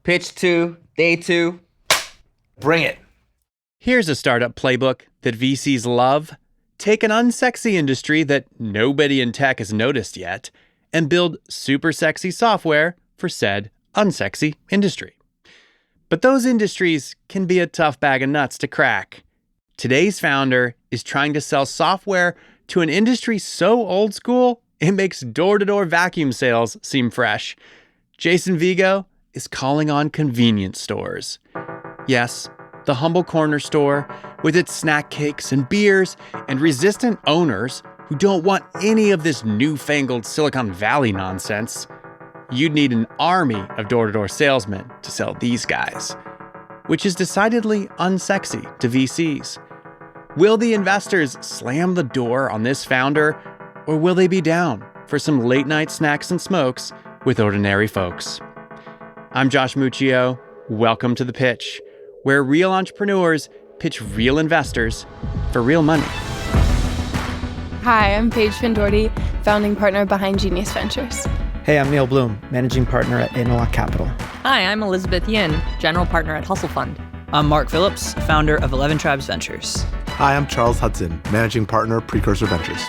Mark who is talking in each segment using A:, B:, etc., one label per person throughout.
A: Pitch 2, day 2. Bring it.
B: Here's a startup playbook that VCs love. Take an unsexy industry that nobody in tech has noticed yet and build super sexy software for said unsexy industry. But those industries can be a tough bag of nuts to crack. Today's founder is trying to sell software to an industry so old school, it makes door-to-door vacuum sales seem fresh. Jason Vigo is calling on convenience stores. Yes, the humble corner store with its snack cakes and beers and resistant owners who don't want any of this newfangled Silicon Valley nonsense. You'd need an army of door-to-door salesmen to sell these guys, which is decidedly unsexy to VCs. Will the investors slam the door on this founder, or will they be down for some late-night snacks and smokes with ordinary folks? I'm Josh Muccio. Welcome to The Pitch, where real entrepreneurs pitch real investors for real money.
C: Hi, I'm Paige Findorti, founding partner behind Genius Ventures.
D: Hey, I'm Neil Bloom, managing partner at Interlock Capital.
E: Hi, I'm Elizabeth Yin, general partner at Hustle Fund.
F: I'm Mark Phillips, founder of 11 Tribes Ventures.
G: Hi, I'm Charles Hudson, managing partner, Precursor Ventures.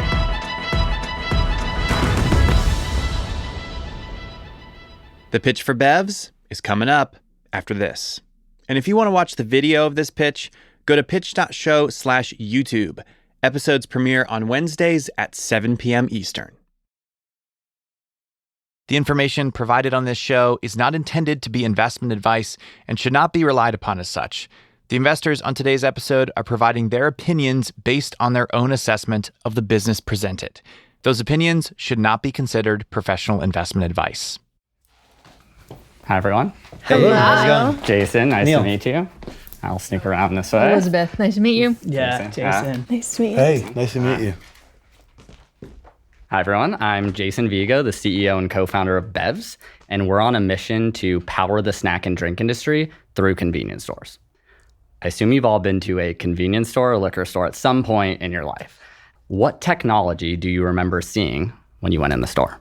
B: The pitch for Bevz is coming up after this. And if you want to watch the video of this pitch, go to pitch.show/YouTube. Episodes premiere on Wednesdays at 7 p.m. Eastern. The information provided on this show is not intended to be investment advice and should not be relied upon as such. The investors on today's episode are providing their opinions based on their own assessment of the business presented. Those opinions should not be considered professional investment advice.
H: Hi, everyone.
D: Hey, how's it going?
H: Jason, nice
D: Neil.
H: to meet you. I'll sneak around this way.
E: Elizabeth, nice to meet you.
F: Yeah, Jason.
C: Nice to meet you.
G: Hey, nice to meet you.
H: Hi, everyone. I'm Jason Vigo, the CEO and co-founder of Bevz, and we're on a mission to power the snack and drink industry through convenience stores. I assume you've all been to a convenience store or liquor store at some point in your life. What technology do you remember seeing when you went in the store?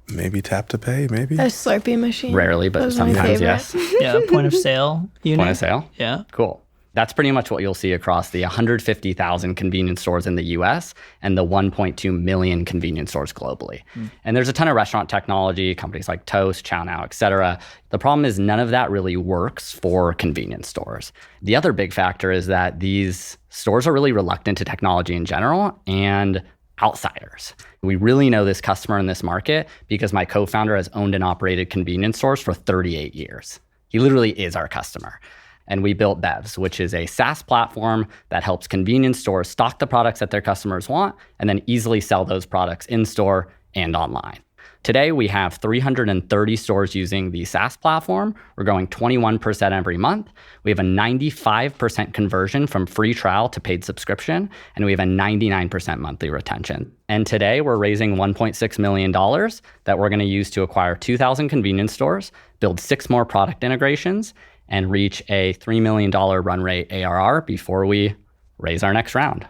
G: Maybe tap to pay, maybe?
C: A Slurpee machine.
H: Rarely, but
C: That was my
H: sometimes,
C: favorite.
H: yes.
F: Yeah, point of sale unit.
H: Point of sale?
F: Yeah.
H: Cool. That's pretty much what you'll see across the 150,000 convenience stores in the US and the 1.2 million convenience stores globally. And there's a ton of restaurant technology, companies like Toast, ChowNow, et cetera. The problem is none of that really works for convenience stores. The other big factor is that these stores are really reluctant to technology in general and outsiders. We really know this customer in this market because my co-founder has owned and operated convenience stores for 38 years. He literally is our customer. And we built Bevz, which is a SaaS platform that helps convenience stores stock the products that their customers want and then easily sell those products in-store and online. Today, we have 330 stores using the SaaS platform. We're growing 21% every month. We have a 95% conversion from free trial to paid subscription, and we have a 99% monthly retention. And today, we're raising $1.6 million that we're going to use to acquire 2,000 convenience stores, build 6 more product integrations, and reach a $3 million run rate ARR before we raise our next round.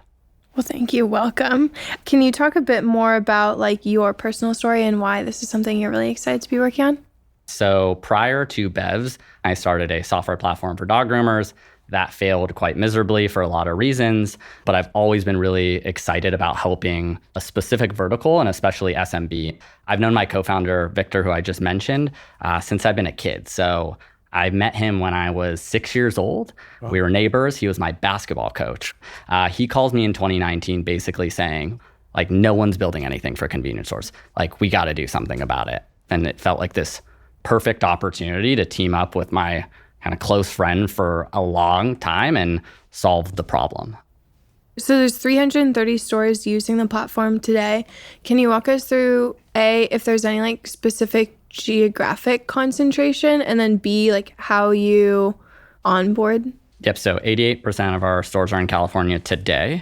C: Well, thank you. Welcome. Can you talk a bit more about your personal story and why this is something you're really excited to be working on?
H: So prior to Bevz, I started a software platform for dog groomers. That failed quite miserably for a lot of reasons, but I've always been really excited about helping a specific vertical and especially SMB. I've known my co-founder, Victor, who I just mentioned, since I've been a kid. So I met him when I was 6 years old. Oh. We were neighbors. He was my basketball coach. He calls me in 2019 basically saying, no one's building anything for convenience stores. We got to do something about it. And it felt like this perfect opportunity to team up with my kind of close friend for a long time and solve the problem.
C: So there's 330 stores using the platform today. Can you walk us through, A, if there's any specific geographic concentration, and then B, how you onboard?
H: Yep, so 88% of our stores are in California today.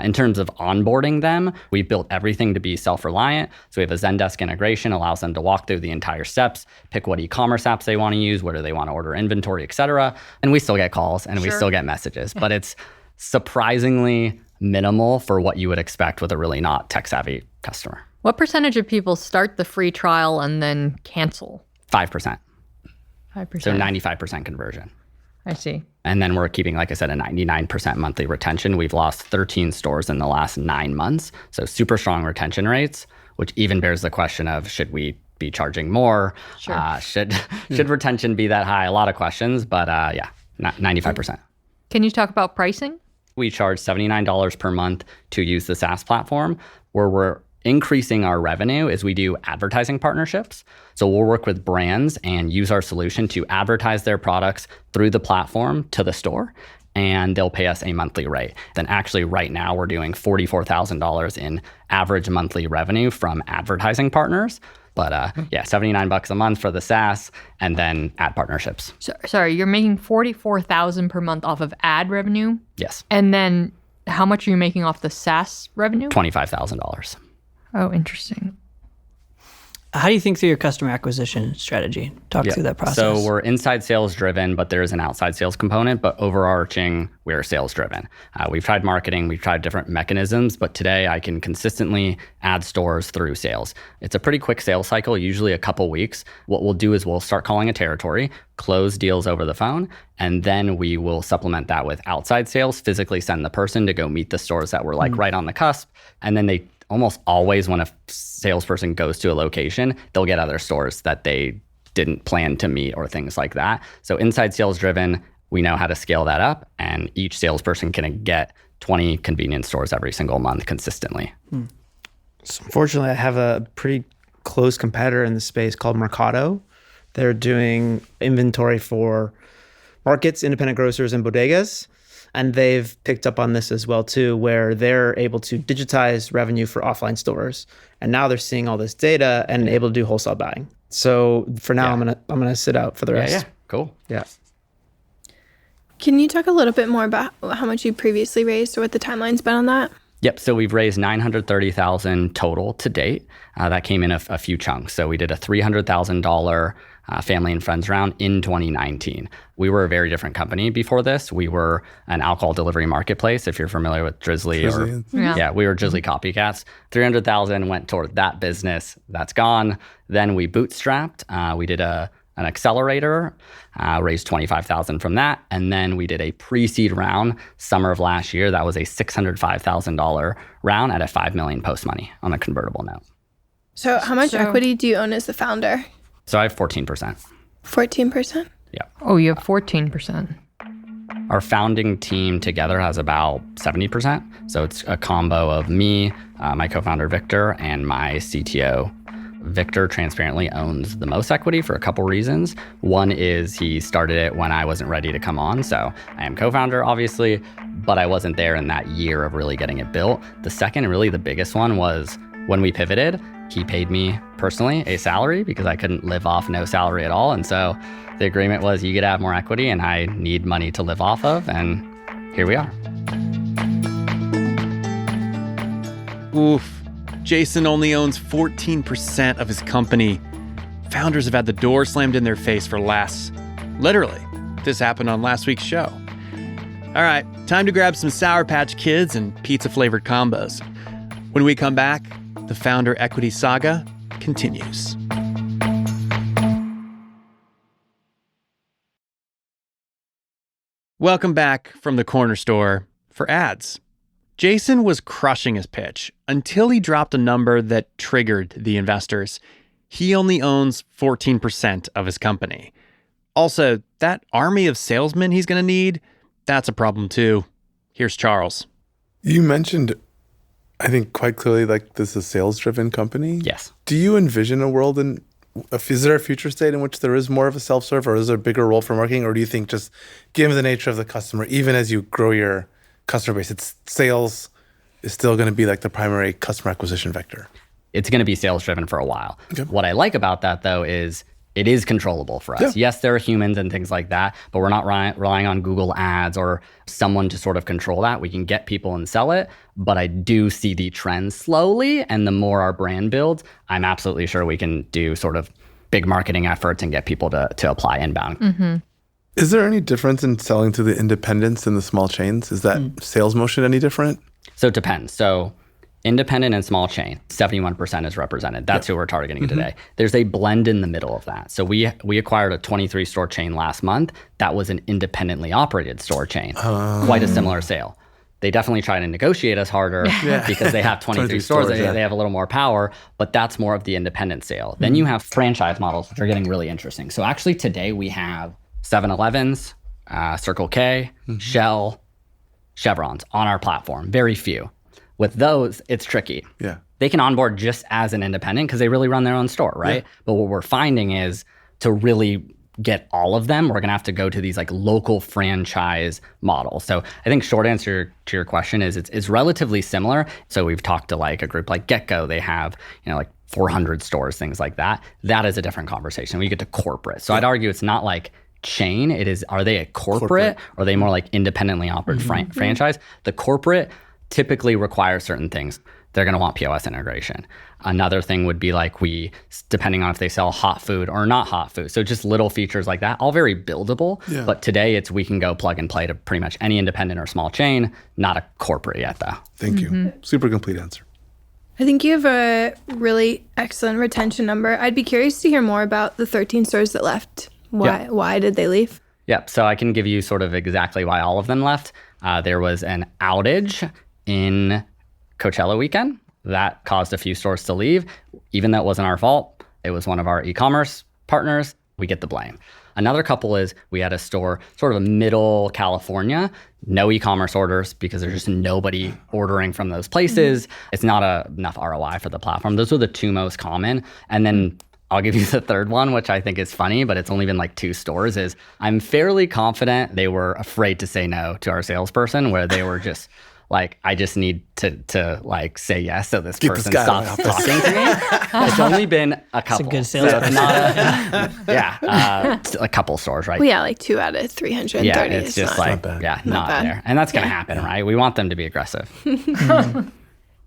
H: In terms of onboarding them, we've built everything to be self-reliant. So we have a Zendesk integration, allows them to walk through the entire steps, pick what e-commerce apps they want to use, where do they want to order inventory, et cetera. And we still get calls and we still get messages, but it's surprisingly minimal for what you would expect with a really not tech-savvy customer.
E: What percentage of people start the free trial and then cancel?
H: 5%.
E: 5%.
H: So 95% conversion.
E: I see.
H: And then we're keeping, like I said, a 99% monthly retention. We've lost 13 stores in the last 9 months. So super strong retention rates, which even bears the question of, should we be charging more?
E: Sure.
H: Should retention be that high? A lot of questions, but 95%.
E: Can you talk about pricing?
H: We charge $79 per month to use the SaaS platform. Where we're increasing our revenue is we do advertising partnerships. So we'll work with brands and use our solution to advertise their products through the platform to the store, and they'll pay us a monthly rate. Then actually right now we're doing $44,000 in average monthly revenue from advertising partners. But $79 a month for the SaaS and then ad partnerships.
E: So, sorry, you're making $44,000 per month off of ad revenue?
H: Yes.
E: And then how much are you making off the SaaS revenue?
H: $25,000.
E: Oh, interesting.
F: How do you think through your customer acquisition strategy? Talk through that process.
H: So we're inside sales driven, but there is an outside sales component, but overarching, we're sales driven. We've tried marketing, we've tried different mechanisms, but today I can consistently add stores through sales. It's a pretty quick sales cycle, usually a couple weeks. What we'll do is we'll start calling a territory, close deals over the phone, and then we will supplement that with outside sales, physically send the person to go meet the stores that were like right on the cusp. And then they almost always, when a salesperson goes to a location, they'll get other stores that they didn't plan to meet or things like that. So inside sales driven, we know how to scale that up, and each salesperson can get 20 convenience stores every single month consistently.
D: So unfortunately, I have a pretty close competitor in the space called Mercado. They're doing inventory for markets, independent grocers, and bodegas. And they've picked up on this as well, too, where they're able to digitize revenue for offline stores. And now they're seeing all this data and able to do wholesale buying. So for now, I'm gonna sit out for the rest.
H: Yeah, cool.
D: Yeah.
C: Can you talk a little bit more about how much you previously raised or what the timeline's been on that?
H: Yep. So we've raised $930,000 total to date. That came in a few chunks. So we did a $300,000 family and friends round in 2019. We were a very different company before this. We were an alcohol delivery marketplace, if you're familiar with Drizzly. We were Drizzly copycats. 300,000 went toward that business. That's gone. Then we bootstrapped. We did an accelerator, raised $25,000 from that. And then we did a pre-seed round summer of last year. That was a $605,000 round at a $5 million post money on a convertible note.
C: So how much equity do you own as the founder?
H: So I have 14%.
C: 14%?
H: Yeah.
E: Oh, you have 14%.
H: Our founding team together has about 70%. So it's a combo of me, my co-founder Victor, and my CTO. Victor transparently owns the most equity for a couple reasons. One is he started it when I wasn't ready to come on. So I am co-founder, obviously, but I wasn't there in that year of really getting it built. The second, and really the biggest one, was when we pivoted, he paid me personally a salary because I couldn't live off no salary at all. And so the agreement was, you get to have more equity and I need money to live off of. And here we are.
B: Oof. Jason only owns 14% of his company. Founders have had the door slammed in their face for less. Literally. This happened on last week's show. All right, time to grab some Sour Patch Kids and pizza-flavored combos. When we come back, the founder equity saga continues. Welcome back from the corner store for ads. Jason was crushing his pitch until he dropped a number that triggered the investors. He only owns 14% of his company. Also, that army of salesmen he's going to need, that's a problem too. Here's Charles.
G: You mentioned, I think quite clearly, like this is a sales-driven company.
H: Yes.
G: Do you envision a world is there a future state in which there is more of a self-serve, or is there a bigger role for marketing? Or do you think just given the nature of the customer, even as you grow your customer base, it's sales is still going to be like the primary customer acquisition vector?
H: It's going to be sales-driven for a while.
G: Okay.
H: What I like about that, though, is it is controllable for us.
G: Yeah.
H: Yes, there are humans and things like that, but we're not relying on Google Ads or someone to sort of control that. We can get people and sell it, but I do see the trend slowly, and the more our brand builds, I'm absolutely sure we can do sort of big marketing efforts and get people to apply inbound.
E: Mm-hmm.
G: Is there any difference in selling to the independents and the small chains? Is that sales motion any different?
H: So it depends. So independent and small chain, 71% is represented. That's who we're targeting today. There's a blend in the middle of that. So we acquired a 23 store chain last month. That was an independently operated store chain. Quite a similar sale. They definitely try to negotiate us harder because they have 23 stores. They have a little more power, but that's more of the independent sale. Then you have franchise models, which are getting really interesting. So actually today we have 7-Elevens, Circle K, Shell, Chevrons on our platform. Very few. With those, it's tricky.
G: Yeah.
H: They can onboard just as an independent because they really run their own store, right? Yeah. But what we're finding is to really get all of them, we're going to have to go to these like local franchise models. So I think short answer to your question is it's relatively similar. So we've talked to like a group like GetGo. They have, like 400 stores, things like that. That is a different conversation. We get to corporate. So I'd argue it's not like chain. It is, are they a corporate? Or are they more like independently operated franchise? The corporate typically requires certain things. They're going to want POS integration. Another thing would be like depending on if they sell hot food or not hot food. So just little features like that, all very buildable. Yeah. But today we can go plug and play to pretty much any independent or small chain, not a corporate yet though.
G: Thank you. Super complete answer.
C: I think you have a really excellent retention number. I'd be curious to hear more about the 13 stores that left. Why did they leave?
H: Yep. So I can give you sort of exactly why all of them left. There was an outage in Coachella weekend that caused a few stores to leave. Even though it wasn't our fault, it was one of our e-commerce partners, we get the blame. Another couple is we had a store sort of middle California, no e-commerce orders because there's just nobody ordering from those places. It's not enough ROI for the platform. Those were the two most common. And then I'll give you the third one, which I think is funny, but it's only been like 2 stores, is I'm fairly confident they were afraid to say no to our salesperson, where they were just like, I just need to like say yes so this person stops talking to me. It's only been a couple.
F: It's a good sales person.
H: A couple stores, right?
C: Well, yeah, like 2 out of 330.
H: Yeah, it's just like, not there. And that's going to happen, right? We want them to be aggressive.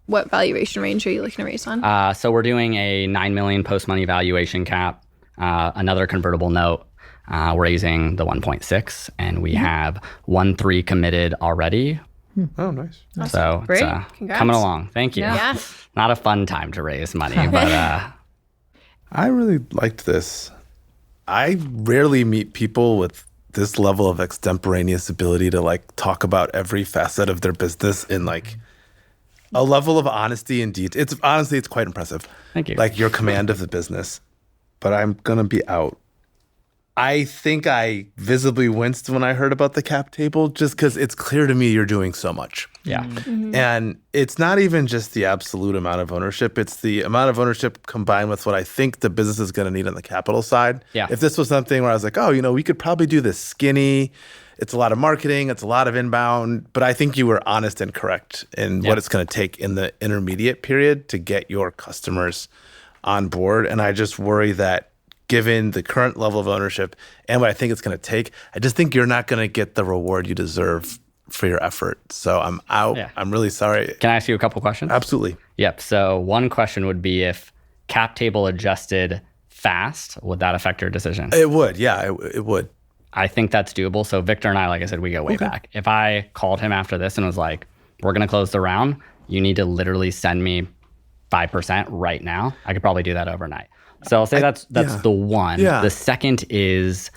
C: What valuation range are you looking to raise on?
H: So we're doing a $9 million post-money valuation cap, another convertible note. We're raising the 1.6, and we have 1.3 committed already.
G: Oh, nice.
H: So
E: Great.
H: It's coming along. Thank you.
C: Yeah.
H: Not a fun time to raise money, but
G: I really liked this. I rarely meet people with this level of extemporaneous ability to like talk about every facet of their business in like a level of honesty and detail. It's quite impressive.
H: Thank you.
G: Like your command of the business. But I'm gonna be out. I think I visibly winced when I heard about the cap table, just because it's clear to me you're doing so much.
H: Yeah.
G: And it's not even just the absolute amount of ownership. It's the amount of ownership combined with what I think the business is going to need on the capital side.
H: Yeah.
G: If this was something where I was like, oh, we could probably do this skinny. It's a lot of marketing. It's a lot of inbound. But I think you were honest and correct in what it's going to take in the intermediate period to get your customers on board. And I just worry that given the current level of ownership and what I think it's going to take, I just think you're not going to get the reward you deserve for your effort. So I'm out. Yeah. I'm really sorry.
H: Can I ask you a couple questions?
G: Absolutely.
H: Yep. So one question would be, if cap table adjusted fast, would that affect your decision?
G: It would. Yeah, it would.
H: I think that's doable. So Victor and I, like I said, we go way back. If I called him after this and was like, we're going to close the round, you need to literally send me 5% right now, I could probably do that overnight. So I'll say that's the one. Yeah. The second is,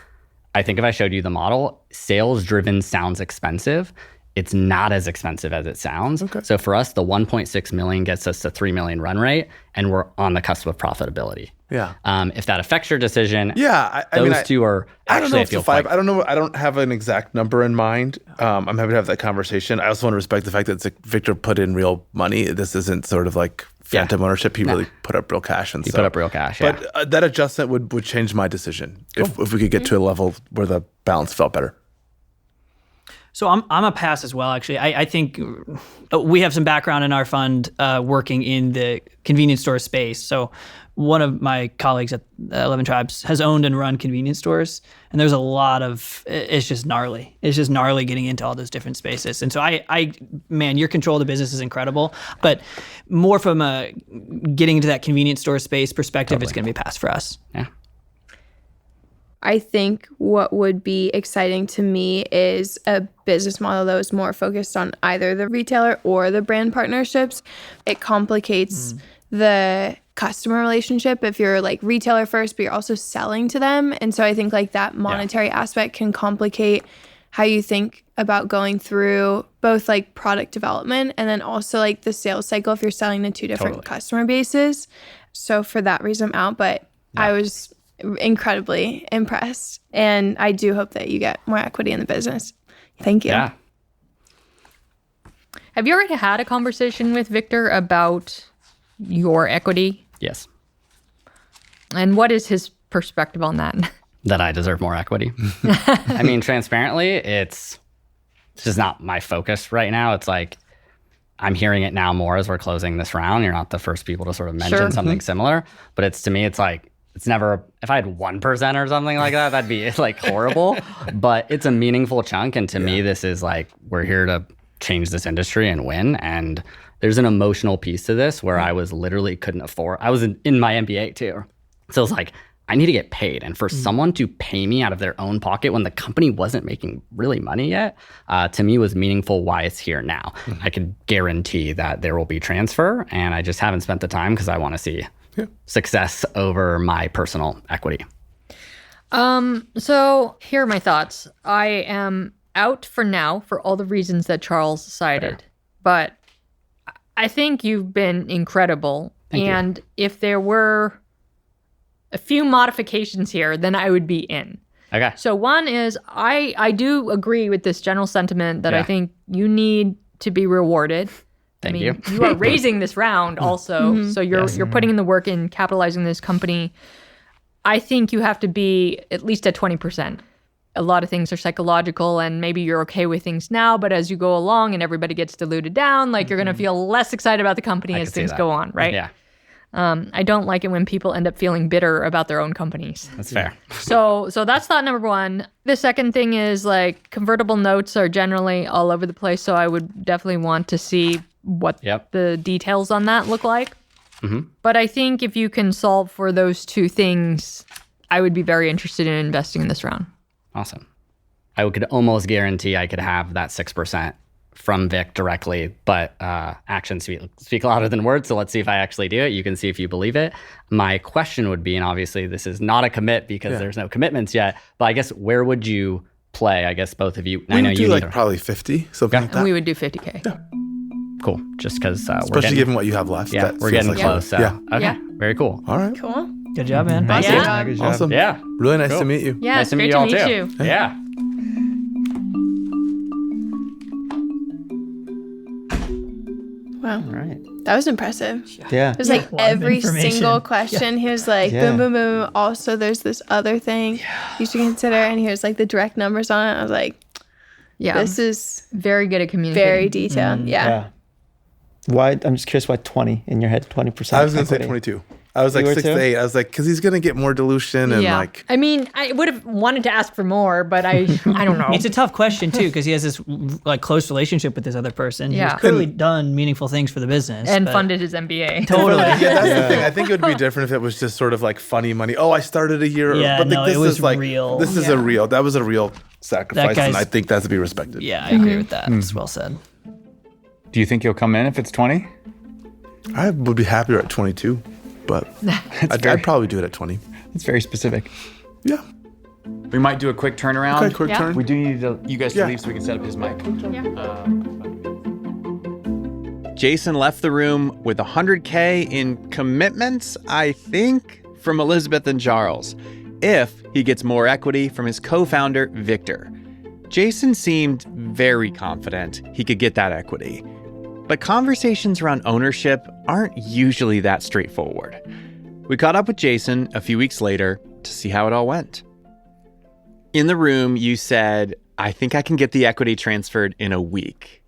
H: I think if I showed you the model, sales driven sounds expensive. It's not as expensive as it sounds. Okay. So for us, the 1.6 million gets us to 3 million run rate, and we're on the cusp of profitability.
G: Yeah.
H: If that affects your decision,
G: I
H: those
G: mean,
H: two are actually, I feel
G: 5. I don't know. I don't have an exact number in mind. I'm happy to have that conversation. I also want to respect the fact that Victor put in real money. This isn't sort of like phantom ownership. He really put up real cash. And
H: he put up real cash, yeah.
G: But that adjustment would change my decision if we could get to a level where the balance felt better.
F: So I'm a pass as well, actually. I think we have some background in our fund working in the convenience store space. So one of my colleagues at 11 Tribes has owned and run convenience stores, and there's a lot of, it's just gnarly. It's just gnarly getting into all those different spaces. And so man, your control of the business is incredible, but more from a getting into that convenience store space perspective, It's going to be a pass for us.
H: Yeah.
C: I think what would be exciting to me is a business model that was more focused on either the retailer or the brand partnerships. It complicates the customer relationship if you're like retailer first, but you're also selling to them. And so I think like that monetary aspect can complicate how you think about going through both like product development and then also like the sales cycle if you're selling to two different customer bases. So for that reason, I'm out. But I was incredibly impressed. And I do hope that you get more equity in the business. Thank you.
H: Yeah.
E: Have you already had a conversation with Victor about your equity?
H: Yes.
E: And what is his perspective on that?
H: That I deserve more equity. I mean, transparently, it's just not my focus right now. It's like I'm hearing it now more as we're closing this round. You're not the first people to sort of mention something similar, but it's to me, it's like, it's never, if I had 1% or something like that, that'd be like horrible, but it's a meaningful chunk. And to me, this is like, we're here to change this industry and win. And there's an emotional piece to this where I was literally couldn't afford, I was in my MBA too. So it was like, I need to get paid. And for someone to pay me out of their own pocket when the company wasn't making really money yet, to me was meaningful why it's here now. I could guarantee that there will be transfer, and I just haven't spent the time because I want to see success over my personal equity.
E: So here are my thoughts. I am out for now for all the reasons that Charles cited, but I think you've been incredible.
H: Thank you.
E: If there were a few modifications here, then I would be in.
H: Okay.
E: So one is I do agree with this general sentiment that I think you need to be rewarded.
H: Thank
E: you.
H: you.
E: You are raising this round also. So you're putting in the work in capitalizing this company. I think you have to be at least at 20%. A lot of things are psychological, and maybe you're okay with things now, but as you go along and everybody gets diluted down, like you're going to feel less excited about the company as things go on, right?
H: Yeah.
E: I don't like it when people end up feeling bitter about their own companies.
H: That's fair.
E: So that's thought number one. The second thing is like convertible notes are generally all over the place. So I would definitely want to see what the details on that look like. But I think if you can solve for those two things, I would be very interested in investing in this round.
H: Awesome. I could almost guarantee I could have that 6% from Vic directly, but actions speak louder than words. So let's see if I actually do it. You can see if you believe it. My question would be, and obviously this is not a commit because there's no commitments yet, but I guess where would you play? I guess both of you.
G: We would do like probably 50, something like that.
E: And we would do 50K.
G: Yeah.
H: Cool. Just because
G: especially given what you have left.
H: Yeah, we're getting close. So. Okay. Very cool.
G: All right.
C: Cool.
F: Good job, man.
H: Thank
F: Nice.
H: you.
D: Good job.
G: Awesome.
H: Yeah.
G: Really nice to meet you.
E: Yeah,
H: Nice to meet
E: great
H: you all
E: to
H: too.
E: meet you.
H: Yeah.
C: Wow.
D: All right.
C: That was impressive.
D: Yeah.
C: It was like
F: A lot of
C: every
F: information.
C: single question. He was like,
D: Yeah.
C: boom, boom, boom. Also, there's this other thing you should consider. And here's like the direct numbers on it. I was like,
E: Yeah.
C: this is
E: very good at communicating.
C: very detailed. Yeah.
D: Why? I'm just curious why 20 in your head, 20%.
G: I was going to say
D: equity.
G: 22. I was like
D: You were
G: 6
D: too?
G: to 8. I was like, because he's going to get more dilution and like.
E: I mean, I would have wanted to ask for more, but I don't know.
F: It's a tough question too because he has this like close relationship with this other person.
E: Yeah.
F: He's clearly done meaningful things for the business
E: and
F: but-
E: funded his MBA.
F: Totally.
G: Yeah, that's the thing. I think it would be different if it was just sort of like funny money. Oh, I started a year.
F: Yeah,
G: but like,
F: no,
G: this
F: it was
G: is like
F: real.
G: This is a real. That was a real sacrifice, and
F: guy's-
G: I think that's to be respected.
F: Yeah, I agree with that. It's well said.
B: Do you think you'll come in if it's 20?
G: I would be happier at 22, but I'd probably do it at 20.
B: It's very specific.
G: Yeah.
B: We might do a quick turnaround.
G: Okay, quick turn.
B: We do need you guys to
G: Yeah.
B: leave so we can set up his mic. Jason left the room with 100K in commitments, I think, from Elizabeth and Charles, if he gets more equity from his co-founder, Victor. Jason seemed very confident he could get that equity. But conversations around ownership aren't usually that straightforward. We caught up with Jason a few weeks later to see how it all went. In the room, you said, I think I can get the equity transferred in a week.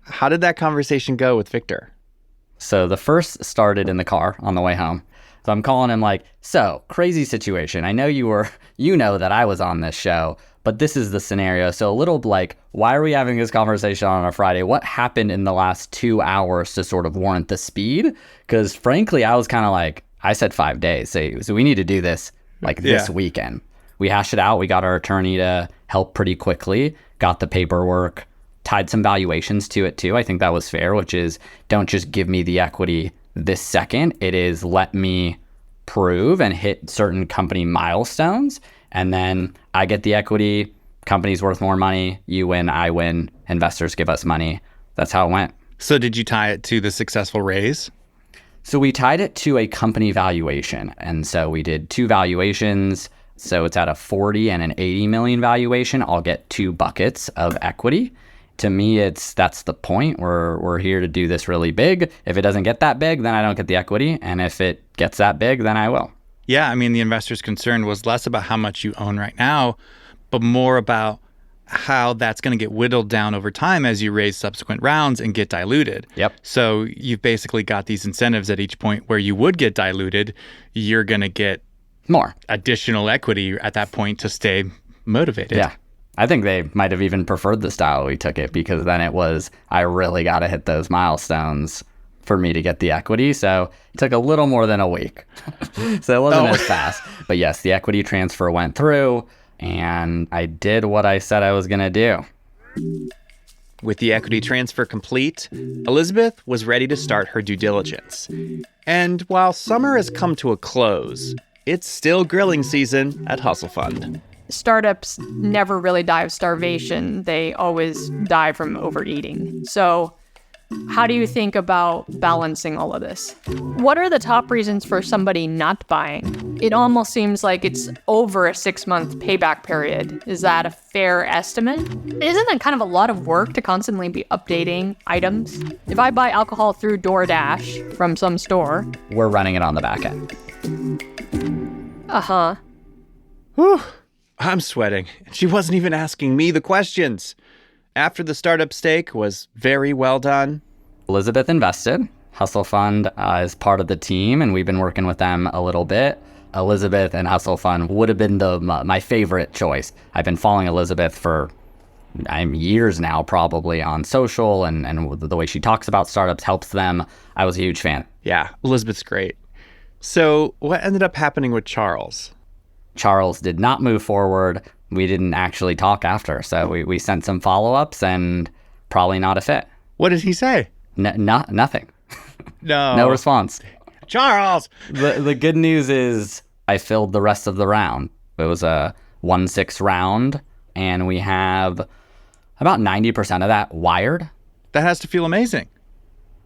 B: How did that conversation go with Victor?
H: So the first started in the car on the way home. So I'm calling him like, so crazy situation. I know you know that I was on this show, but this is the scenario. So a little like, why are we having this conversation on a Friday? What happened in the last 2 hours to sort of warrant the speed? Because frankly, I was kind of like, I said 5 days. So we need to do this like this weekend. we hashed it out. We got our attorney to help pretty quickly, got the paperwork, tied some valuations to it too. I think that was fair, which is don't just give me the equity this second. It is let me prove and hit certain company milestones. And then I get the equity, company's worth more money, you win, I win, investors give us money. That's how it went.
B: So did you tie it to the successful raise?
H: So we tied it to a company valuation. And so we did 2 valuations. So it's at a 40 and an 80 million valuation. I'll get 2 buckets of equity. To me, that's the point. We're here to do this really big. If it doesn't get that big, then I don't get the equity. And if it gets that big, then I will.
B: Yeah, I mean, the investor's concern was less about how much you own right now, but more about how that's going to get whittled down over time as you raise subsequent rounds and get diluted.
H: Yep.
B: So you've basically got these incentives at each point where you would get diluted, you're going to get
H: more
B: additional equity at that point to stay motivated.
H: Yeah. I think they might have even preferred the style we took it, because then it was, I really got to hit those milestones for me to get the equity. So it took a little more than a week. So it wasn't as fast. But yes, the equity transfer went through and I did what I said I was going to do.
B: With the equity transfer complete, Elizabeth was ready to start her due diligence. And while summer has come to a close, it's still grilling season at Hustle Fund.
E: Startups never really die of starvation. They always die from overeating. So how do you think about balancing all of this? What are the top reasons for somebody not buying? It almost seems like it's over a 6-month payback period. Is that a fair estimate? Isn't that kind of a lot of work to constantly be updating items? If I buy alcohol through DoorDash from some store,
H: We're running it on the back end.
B: Whew, I'm sweating. She wasn't even asking me the questions. After the startup stake was very well done,
H: Elizabeth invested. Hustle Fund is part of the team, and we've been working with them a little bit. Elizabeth and Hustle Fund would have been my favorite choice. I've been following Elizabeth for years now, probably on social, and the way she talks about startups helps them. I was a huge fan.
B: yeah, Elizabeth's great. So what ended up happening with Charles?
H: Charles did not move forward. We didn't actually talk after. So we sent some follow-ups and probably not a fit.
B: What did he say?
H: Nothing.
B: No.
H: No response.
B: Charles!
H: The good news is I filled the rest of the round. It was a 1-6 round, and we have about 90% of that wired.
B: That has to feel amazing.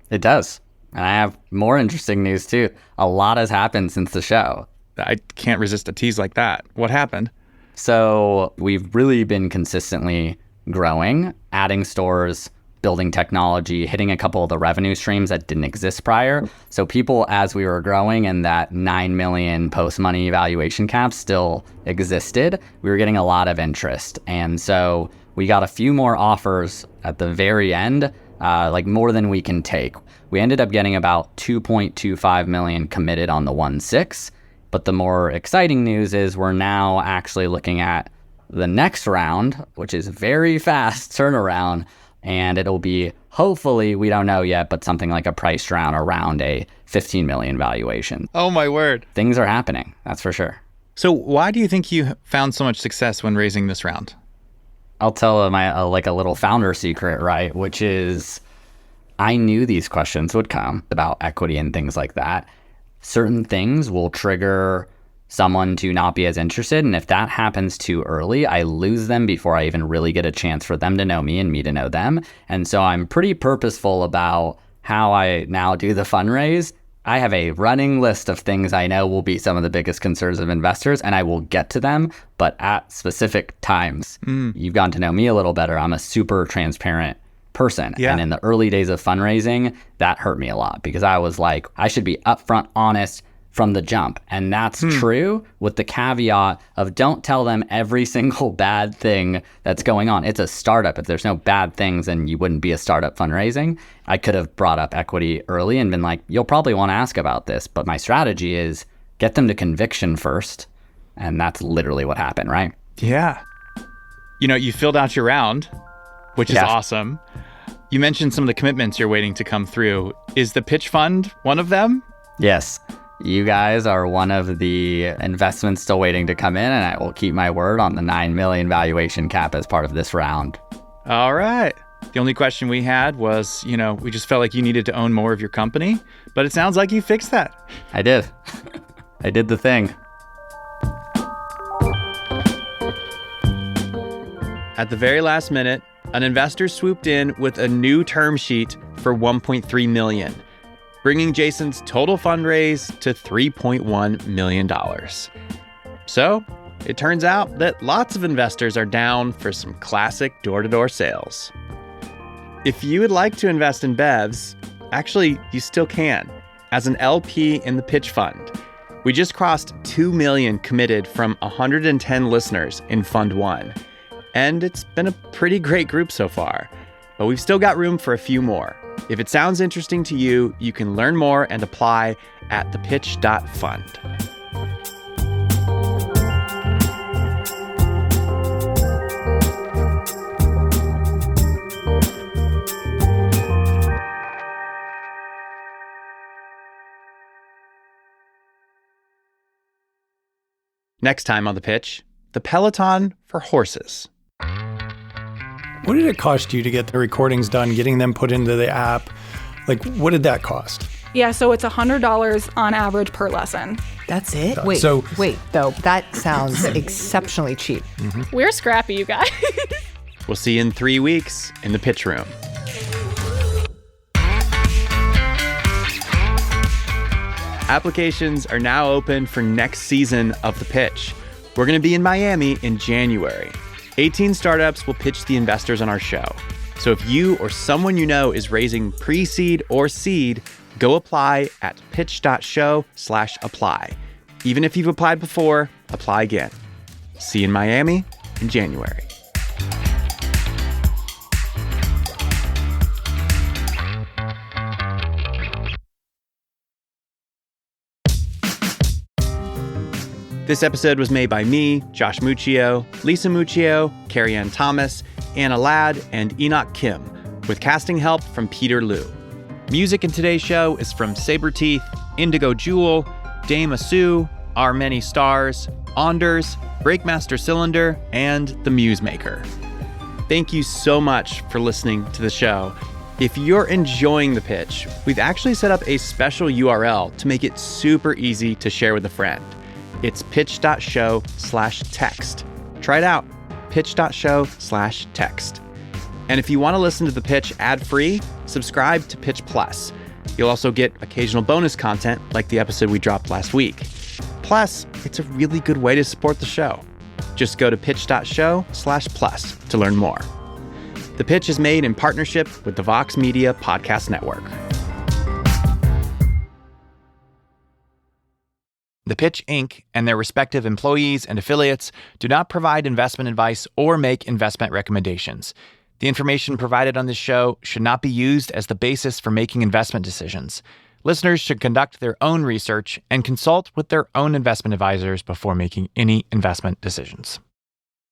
H: It does. And I have more interesting news too. A lot has happened since the show.
B: I can't resist a tease like that. What happened?
H: So we've really been consistently growing, adding stores, building technology, hitting a couple of the revenue streams that didn't exist prior. So people, as we were growing and that 9 million post-money valuation cap still existed, we were getting a lot of interest. And so we got a few more offers at the very end, like more than we can take. We ended up getting about 2.25 million committed on the 1-6. But the more exciting news is we're now actually looking at the next round, which is very fast turnaround. And it'll be, hopefully, we don't know yet, but something like a price round around a 15 million valuation.
B: Oh, my word.
H: Things are happening, that's for sure.
B: So why do you think you found so much success when raising this round?
H: I'll tell my like a little founder secret, right? Which is I knew these questions would come about equity and things like that. Certain things will trigger someone to not be as interested. And if that happens too early, I lose them before I even really get a chance for them to know me and me to know them. And so I'm pretty purposeful about how I now do the fundraise. I have a running list of things I know will be some of the biggest concerns of investors, and I will get to them, but at specific times. You've gotten to know me a little better. I'm a super transparent person.
B: Yeah.
H: And in the early days of fundraising, that hurt me a lot because I was like, I should be upfront, honest from the jump. And that's true with the caveat of don't tell them every single bad thing that's going on. It's a startup. If there's no bad things, then you wouldn't be a startup fundraising. I could have brought up equity early and been like, you'll probably want to ask about this. But my strategy is get them to conviction first. And that's literally what happened, right?
B: Yeah. You know, you filled out your round, which is awesome. You mentioned some of the commitments you're waiting to come through. Is the pitch fund one of them?
H: Yes. You guys are one of the investments still waiting to come in, and I will keep my word on the $9 million valuation cap as part of this round.
B: All right. The only question we had was, we just felt like you needed to own more of your company, but it sounds like you fixed that.
H: I did. I did the thing.
B: At the very last minute, an investor swooped in with a new term sheet for $1.3 million, bringing Jason's total fundraise to $3.1 million. So, it turns out that lots of investors are down for some classic door-to-door sales. If you would like to invest in Bevz, actually, you still can, as an LP in the pitch fund. We just crossed 2 million committed from 110 listeners in Fund 1. And it's been a pretty great group so far. But we've still got room for a few more. If it sounds interesting to you, you can learn more and apply at thepitch.fund. Next time on The Pitch, the Peloton for horses.
I: What did it cost you to get the recordings done, getting them put into the app? Like, what did that cost?
J: Yeah, so it's $100 on average per lesson.
K: That's it?
I: Wait,
K: though. That sounds exceptionally cheap.
J: Mm-hmm. We're scrappy, you guys.
B: We'll see you in 3 weeks in the pitch room. Applications are now open for next season of The Pitch. We're going to be in Miami in January. 18 startups will pitch the investors on our show. So if you or someone you know is raising pre-seed or seed, go apply at pitch.show/apply. Even if you've applied before, apply again. See you in Miami in January. This episode was made by me, Josh Muccio, Lisa Muccio, Carrie Ann Thomas, Anna Ladd, and Enoch Kim, with casting help from Peter Liu. Music in today's show is from Sabreteeth, Indigo Jewel, Dame Asu, Our Many Stars, Anders, Breakmaster Cylinder, and The Muse Maker. Thank you so much for listening to the show. If you're enjoying The Pitch, we've actually set up a special URL to make it super easy to share with a friend. It's pitch.show/text. Try it out, pitch.show/text. And if you want to listen to The Pitch ad-free, subscribe to Pitch Plus. You'll also get occasional bonus content like the episode we dropped last week. Plus, it's a really good way to support the show. Just go to pitch.show/plus to learn more. The Pitch is made in partnership with the Vox Media Podcast Network. The Pitch Inc. and their respective employees and affiliates do not provide investment advice or make investment recommendations. The information provided on this show should not be used as the basis for making investment decisions. Listeners should conduct their own research and consult with their own investment advisors before making any investment decisions.